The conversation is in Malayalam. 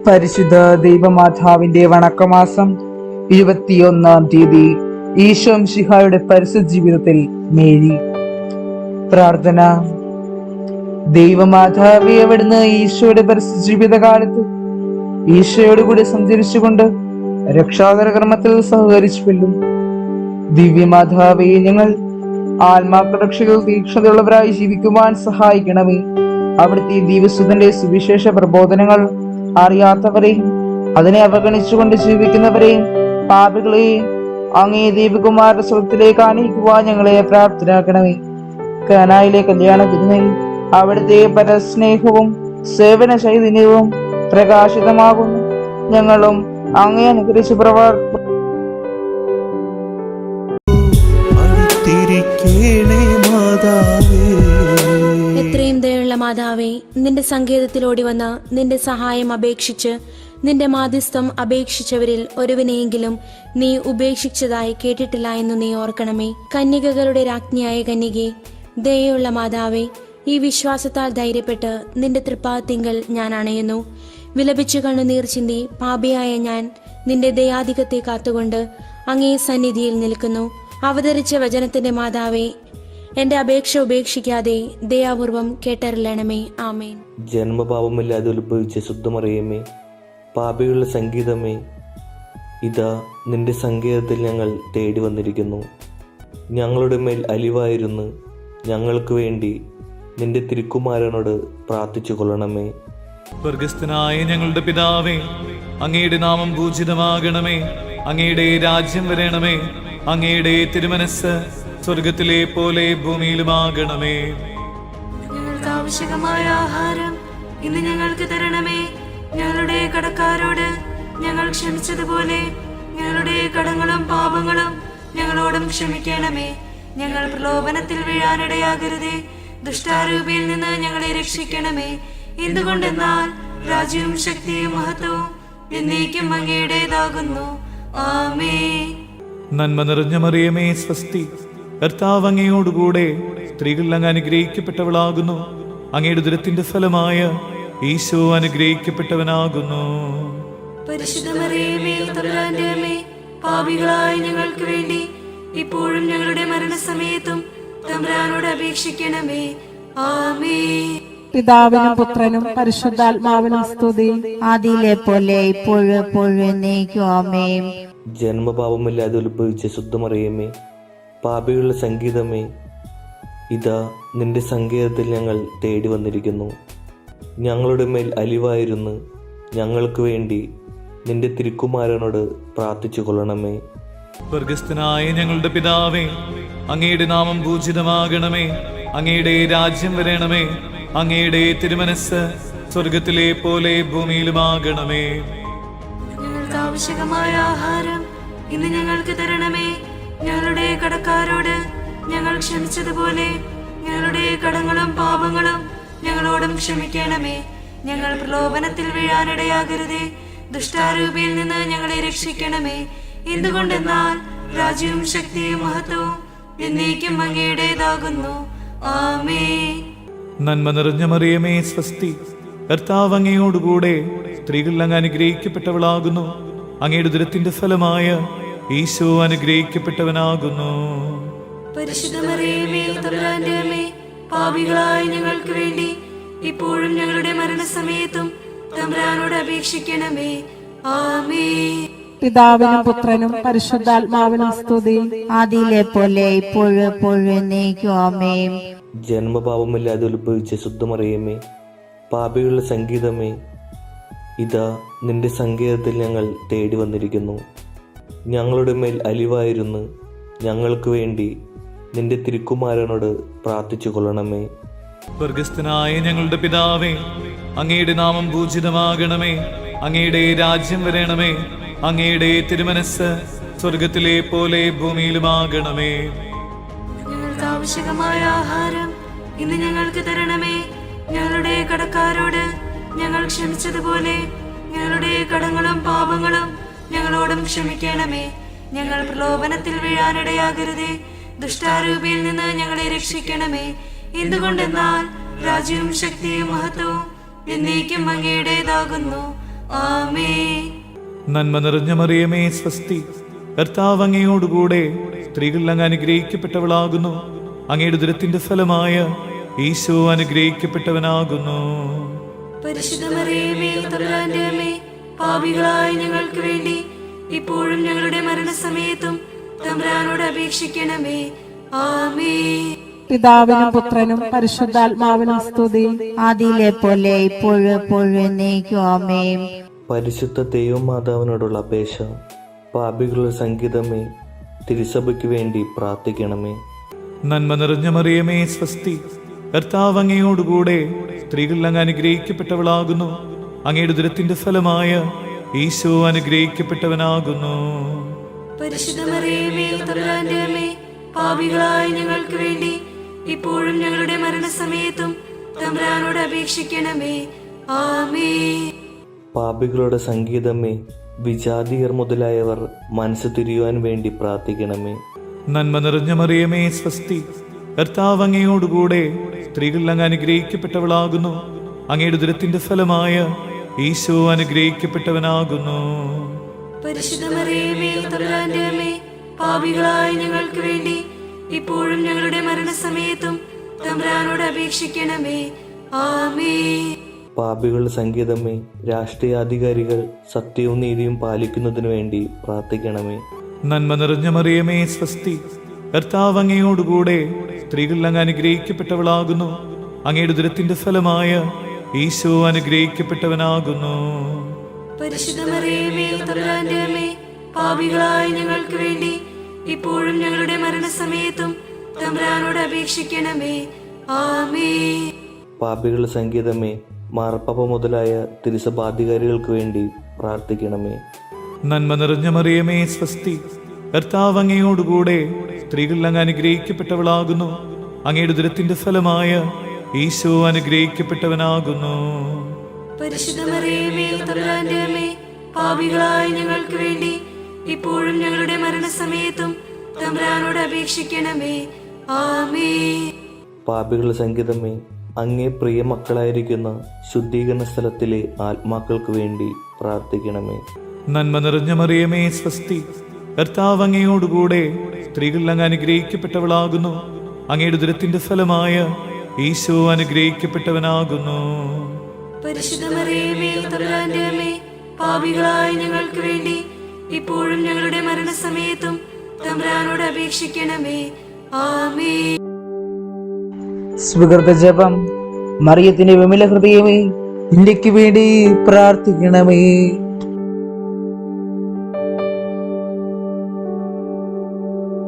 പരിശുദ്ധ ദൈവമാതാവിന്റെ വണക്കമാസം 21-ാം തീയതി. ഈശോ മിശിഹായുടെ പരിശുദ്ധ ജീവിതത്തിൽ മേരി. പ്രാർത്ഥന. ദൈവമാതാവേ, അവിടുന്ന് ഈശോയുടെ പരിശുദ്ധ ജീവിതകാലത്ത് ഈശോയോടുകൂടി സഞ്ചരിച്ചുകൊണ്ട് രക്ഷാകര കർമ്മത്തിൽ സഹകരിച്ചുവല്ലോ. ദിവ്യമാതാവേ, ഞങ്ങൾ ആത്മാപ്രരക്ഷകൾ തീക്ഷ്ണതയുള്ളവരായി ജീവിക്കുവാൻ സഹായിക്കണമേ. അവിടുത്തെ ദിവസുതന്റെ സുവിശേഷ പ്രബോധനങ്ങൾ അറിയാത്തവരെയും അതിനെ അവഗണിച്ചുകൊണ്ട് ജീവിക്കുന്നവരെയും പാപികളെയും അങ്ങേ ദൈവകുമാരുടെ സ്വത്തിലേക്ക് ആനയിക്കുവാൻ ഞങ്ങളെ പ്രാപ്തരാക്കണമേ. കാനായിലെ കല്യാണ വിരുന്നിൽ അവിടുത്തെ പരസ്നേഹവും സേവന ചൈതന്യവും പ്രകാശിതമാകുന്നു. ഞങ്ങളും അങ്ങേ അനുഗ്രഹിച്ച് എത്രയും ദയുള്ള മാതാവേ, നിന്റെ സങ്കേതത്തിലോടി വന്ന് നിന്റെ സഹായം അപേക്ഷിച്ച് നിന്റെ മാധ്യസ്ഥം അപേക്ഷിച്ചവരിൽ ഒരുവനെയെങ്കിലും നീ ഉപേക്ഷിച്ചതായി കേട്ടിട്ടില്ല എന്ന് നീ ഓർക്കണമേ. കന്യകകളുടെ രാജ്ഞിയായ കന്യകേ, ദയുള്ള മാതാവേ, ഈ വിശ്വാസത്താൽ ധൈര്യപ്പെട്ട് നിന്റെ തൃപ്പാദത്തിങ്കൽ ഞാൻ അണയുന്നു. വിലപിച്ചു കണ്ണുനീർ ചിന്തി പാപിയായ ഞാൻ നിന്റെ ദയാധികത്തെ കാത്തുകൊണ്ട് അങ്ങേ സന്നിധിയിൽ നിൽക്കുന്നു. അവതരിച്ച വചനത്തിന്റെ മാതാവേ, എന്റെ അപേക്ഷ ഉപേക്ഷിക്കാതെ ദയാപൂർവം കേട്ടറിയണമേ. ആമേൻ. ജന്മപാപമില്ലാതെ ഉത്ഭവിച്ച ശുദ്ധമറിയമേ, പാപികളുടെ സംഗീതമേ, ഇതാ നിന്റെ സങ്കേതത്തിൽ ഞങ്ങൾ തേടി വന്നിരിക്കുന്നു. ഞങ്ങളുടെ മേൽ അലിവായിരുന്നു ഞങ്ങൾക്ക് വേണ്ടി നിന്റെ തിരുക്കുമാരനോട് പ്രാർത്ഥിച്ചു കൊള്ളണമേ. സ്വർഗസ്ഥനായ ഞങ്ങളുടെ പിതാവേ, അങ്ങയുടെ നാമം പൂജിതമാകണമേ. അങ്ങയുടെ രാജ്യം വരണമേ. അങ്ങയുടെ തിരുമനസ് സ്വർഗത്തിലെ പോലെ ഭൂമിയിലുമാകണമേ. ഞങ്ങൾക്ക് ആവശ്യമായ ആഹാരം ഇന്ന് ഞങ്ങൾക്ക് തരണമേ. ഞങ്ങളുടെ കടക്കാരോട് ഞങ്ങൾ ക്ഷമിച്ചതുപോലെ ഞങ്ങളുടെ കടങ്ങളും പാപങ്ങളും ഞങ്ങളോടും ക്ഷമിക്കണമേ. ഞങ്ങൾ പ്രലോഭനത്തിൽ വീഴാനിടയാകരുതേ. ദുഷ്ടാരൂപിയിൽ നിന്ന് ഞങ്ങളെ രക്ഷിക്കണമേ. എന്തുകൊണ്ടെന്നാൽ രാജ്യവും ശക്തിയും മഹത്വവും എന്നേക്കും അങ്ങയുടേതാകുന്നു. ആമേൻ. നന്മ നിറഞ്ഞ മറിയമേ, സ്വസ്തി. കർത്താവ് അങ്ങയോടുകൂടെ സ്ത്രീകൾ അങ്ങ് അനുഗ്രഹിക്കപ്പെട്ടവളാകുന്നു. അങ്ങയുടെ ഉദരത്തിന്റെ ഫലമായ ഈശോ അനുഗ്രഹിക്കപ്പെട്ടവനാകുന്നു. പരിശുദ്ധ മറിയമേ, തമ്പുരാന്റെ അമ്മേ, പാപികളായ ഞങ്ങൾക്ക് വേണ്ടി ഇപ്പോഴും ഞങ്ങളുടെ മരണസമയത്തും തമ്പുരാനോട് അപേക്ഷിക്കണമേ. ആമേൻ. പിതാവിനും പുത്രനും പരിശുദ്ധാത്മാവിനും സ്തുതി, ആദിയിലെ പോലെ ഇപ്പോഴും എപ്പോഴും എന്നേക്കും. ആമേൻ. ജന്മപാപമില്ലാതെ ഉത്ഭവിച്ച ശുദ്ധമറിയമേ, പാപികളുടെ സംഗീതമേ, ഇതാ നിന്റെ സങ്കേതത്തിൽ ഞങ്ങൾ തേടി വന്നിരിക്കുന്നു. ഞങ്ങളുടെ മേൽ അലിവായിരുന്നു ഞങ്ങൾക്ക് വേണ്ടി നിന്റെ തിരുക്കുമാരനോട് പ്രാർത്ഥിച്ചു കൊള്ളണമേ. സ്വർഗസ്ഥനായ ഞങ്ങളുടെ പിതാവേ, അങ്ങയുടെ നാമം പൂജിതമാകണമേ. അങ്ങയുടെ രാജ്യം വരണമേ. അങ്ങയുടെ തിരുമനസ് സ്വർഗത്തിലെ പോലെ ഭൂമിയിലുമാകണമേ. ഞങ്ങൾക്ക് ആവശ്യമായ ആഹാരം ഇന്ന് ഞങ്ങൾക്ക് തരണമേ. ഞങ്ങളുടെ കടക്കാരോട് ഞങ്ങൾ ക്ഷമിച്ചതുപോലെ ഞങ്ങളുടെ കടങ്ങളും പാപങ്ങളും ഞങ്ങളോടും ക്ഷമിക്കണമേ. ഞങ്ങൾ പ്രലോഭനത്തിൽ വീഴാനിടയാകരുതേ. ദുഷ്ടാരൂപിയിൽ നിന്ന് ഞങ്ങളെ രക്ഷിക്കണമേ. എന്തുകൊണ്ടെന്നാൽ രാജ്യവും ശക്തിയും മഹത്വവും എന്നേക്കും അങ്ങയുടേതാകുന്നു. ആമേൻ. നന്മ നിറഞ്ഞ മറിയമേ, സ്വസ്തി. കർത്താവ് അങ്ങയോടുകൂടെ സ്ത്രീകൾ അങ്ങ് അനുഗ്രഹിക്കപ്പെട്ടവളാകുന്നു. അങ്ങയുടെ ഉദരത്തിന്റെ ഫലമായ ഈശോ അനുഗ്രഹിക്കപ്പെട്ടവനാകുന്നു. പരിശുദ്ധ മറിയമേ, തമ്പുരാന്റെ അമ്മേ, പാപികളായ ഞങ്ങൾക്ക് വേണ്ടി ഇപ്പോഴും ഞങ്ങളുടെ മരണസമയത്തും തമ്പുരാനോട് അപേക്ഷിക്കണമേ. ആമേൻ. പിതാവിനും പുത്രനും പരിശുദ്ധാത്മാവിനും സ്തുതി, ആദിയിലെ പോലെ ഇപ്പോഴും എപ്പോഴും എന്നേക്കും. ആമേൻ. ജന്മപാപമില്ലാതെ ഉത്ഭവിച്ച ശുദ്ധമറിയമേ, പാപികളുടെ സംഗീതമേ, ഇതാ നിന്റെ സങ്കേതത്തിൽ ഞങ്ങൾ തേടി വന്നിരിക്കുന്നു. ഞങ്ങളുടെ മേൽ അലിവായിരുന്നു ഞങ്ങൾക്ക് വേണ്ടി നിന്റെ തിരുക്കുമാരനോട് പ്രാർത്ഥിച്ചു കൊള്ളണമേ. സ്വർഗസ്ഥനായ ഞങ്ങളുടെ പിതാവേ, അങ്ങയുടെ നാമം പൂജിതമാകണമേ. അങ്ങയുടെ രാജ്യം വരണമേ. അങ്ങയുടെ തിരുമനസ് സ്വർഗത്തിലെ പോലെ ഭൂമിയിലുമാകണമേ. ഞങ്ങൾക്ക് ആവശ്യമായ ആഹാരം ഇന്ന് ഞങ്ങൾക്ക് തരണമേ. ഞങ്ങളുടെ കടക്കാരോട് ഞങ്ങൾ ക്ഷമിച്ചതുപോലെ ഞങ്ങളുടെ കടങ്ങളും പാപങ്ങളും ഞങ്ങളോടും ക്ഷമിക്കണമേ. ഞങ്ങൾ പ്രലോഭനത്തിൽ വീഴാനിടയാകരുതേ. ദുഷ്ടാരൂപിയിൽ നിന്ന് ഞങ്ങളെ രക്ഷിക്കണമേ. എന്തുകൊണ്ടെന്നാൽ രാജ്യവും ശക്തിയും മഹത്വവും എന്നേക്കും അങ്ങയുടേതാകുന്നു. ആമേൻ. നന്മ നിറഞ്ഞ മറിയമേ സ്വസ്തി, കർത്താവ് അങ്ങയോടുകൂടെ സ്ത്രീകൾ അങ്ങ് അനുഗ്രഹിക്കപ്പെട്ടവളാകുന്നു. അങ്ങയുടെ ഉദരത്തിന്റെ ഫലമായ ഈശോ അനുഗ്രഹിക്കപ്പെട്ടവനാകുന്നു. പരിശുദ്ധ മറിയമേ, തമ്പുരാന്റെ അമ്മേ, പാപികളായ ഞങ്ങൾക്ക് വേണ്ടി ഇപ്പോഴും ഞങ്ങളുടെ മരണസമയത്തും തമ്പുരാനോട് അപേക്ഷിക്കണമേ. ആമേൻ. പിതാവിനും പുത്രനും പരിശുദ്ധാത്മാവിനും സ്തുതി. ആദിയിലെ പോലെ ഇപ്പോഴും എപ്പോഴും എന്നേക്കും ആമേൻ. പരിശുദ്ധ ദൈവമാതാവിനോടുള്ള അപേക്ഷ. പാപികളുടെ സംഗീതമേ, തിരുസഭയ്ക്ക് വേണ്ടി പ്രാർത്ഥിക്കണമേ. നന്മ നിറഞ്ഞ മറിയമേ സ്വസ്തി, കർത്താവ് അങ്ങയോടുകൂടെ സ്ത്രീകൾ അങ്ങ് അനുഗ്രഹിക്കപ്പെട്ടവളാകുന്നു. അങ്ങയുടെ ഉദരത്തിന്റെ ഫലമായ ഈശോ അനുഗ്രഹിക്കപ്പെട്ടവനാകുന്നു. പരിശുദ്ധ മറിയമേ, തമ്പുരാന്റെ അമ്മേ, പാപികളായ ഞങ്ങൾക്ക് വേണ്ടി ഇപ്പോഴും ഞങ്ങളുടെ മരണസമയത്തും തമ്പുരാനോട് അപേക്ഷിക്കണമേ. ആമേൻ. പാപികളുടെ സംഗീതമേ, വിജാതിയർ മുതലായവർ മനസ്സ് തിരിയുവാൻ വേണ്ടി പ്രാർത്ഥിക്കണമേ. നന്മ നിറഞ്ഞ മറിയമേ സ്വസ്തി, കർത്താവ് അങ്ങയോടുകൂടെ സ്ത്രീകൾ അങ്ങ് അനുഗ്രഹിക്കപ്പെട്ടവളാകുന്നു. അങ്ങയുടെ ഉദരത്തിന്റെ ഫലമായ ഈശോ അനുഗ്രഹിക്കപ്പെട്ടവനാകുന്നു. പരിശുദ്ധ മറിയമേ, തമ്പുരാന്റെ അമ്മേ, പാപികളായ ഞങ്ങൾക്ക് വേണ്ടി ഇപ്പോഴും ഞങ്ങളുടെ മരണസമയത്തും തമ്പുരാനോട് അപേക്ഷിക്കണമേ. ആമേൻ. പാപികളുടെ സംഗീതമേ, രാഷ്ട്രീയാധികാരികൾ സത്യവും നീതിയും പാലിക്കുന്നതിനു വേണ്ടി പ്രാർത്ഥിക്കണമേ. നന്മ നിറഞ്ഞ മറിയമേ സ്വസ്തി, കർത്താവ് അങ്ങയോടുകൂടെ സ്ത്രീകൾ അങ്ങ് അനുഗ്രഹിക്കപ്പെട്ടവളാകുന്നു. അങ്ങയുടെ ഉദരത്തിന്റെ ഫലമായ ഈശോ അനുഗ്രഹിക്കപ്പെട്ടവനാകുന്നു. പരിശുദ്ധ മറിയമേ, തമ്പുരാന്റെ അമ്മേ, പാപികളായ ഞങ്ങൾക്ക് വേണ്ടി ഇപ്പോഴും ഞങ്ങളുടെ മരണസമയത്തും തമ്പുരാനോട് അപേക്ഷിക്കണമേ. ആമേൻ. പാപികളുടെ സംഗീതമേ, മാർപ്പാപ്പ മുതലായ തിരുസഭാധികാരികൾക്ക് വേണ്ടി പ്രാർത്ഥിക്കണമേ. നന്മ നിറഞ്ഞ മറിയമേ സ്വസ്തി, കർത്താവ് അങ്ങയോടുകൂടെ സ്ത്രീകൾ അങ്ങ് അനുഗ്രഹിക്കപ്പെട്ടവളാകുന്നു. അങ്ങയുടെ ഉദരത്തിന്റെ ഫലമായ ഈശോ അനുഗ്രഹിക്കപ്പെട്ടവനാകുന്നു. പരിശുദ്ധ മറിയമേ, തമ്പുരാന്റെ അമ്മേ, പാപികളായ ഞങ്ങൾക്ക് വേണ്ടി ഇപ്പോഴും ഞങ്ങളുടെ മരണസമയത്തും തമ്പുരാനോട് അപേക്ഷിക്കണമേ. ആമേൻ. പാപികളുടെ സംഗീതമേ, അങ്ങേ പ്രിയ മക്കളായിരിക്കുന്ന ശുദ്ധീകരണ സ്ഥലത്തിലെ ആത്മാക്കൾക്ക് വേണ്ടി പ്രാർത്ഥിക്കണമേ. നന്മ നിറഞ്ഞ മറിയമേ സ്വസ്തി, കർത്താവ് അങ്ങയോടുകൂടെ സ്ത്രീകൾ അങ്ങ് അനുഗ്രഹിക്കപ്പെട്ടവളാകുന്നു. അങ്ങയുടെ ഉദരത്തിന്റെ ഫലമായ ഈശോ അനുഗ്രഹിക്കപ്പെട്ടവനാകുന്നു. പരിശുദ്ധ മറിയമേ, തമ്പുരാന്റെ അമ്മേ, പാപികളായ ഞങ്ങൾക്ക് വേണ്ടി ഇപ്പോഴും ഞങ്ങളുടെ മരണസമയത്തും തമ്പുരാനോട് അപേക്ഷിക്കണമേ. ആമേൻ. സുകൃത ജപം. മറിയത്തിന്റെ വിമല ഹൃദയമേ, ഇന്ത്യക്ക് വേണ്ടി പ്രാർത്ഥിക്കണമേ.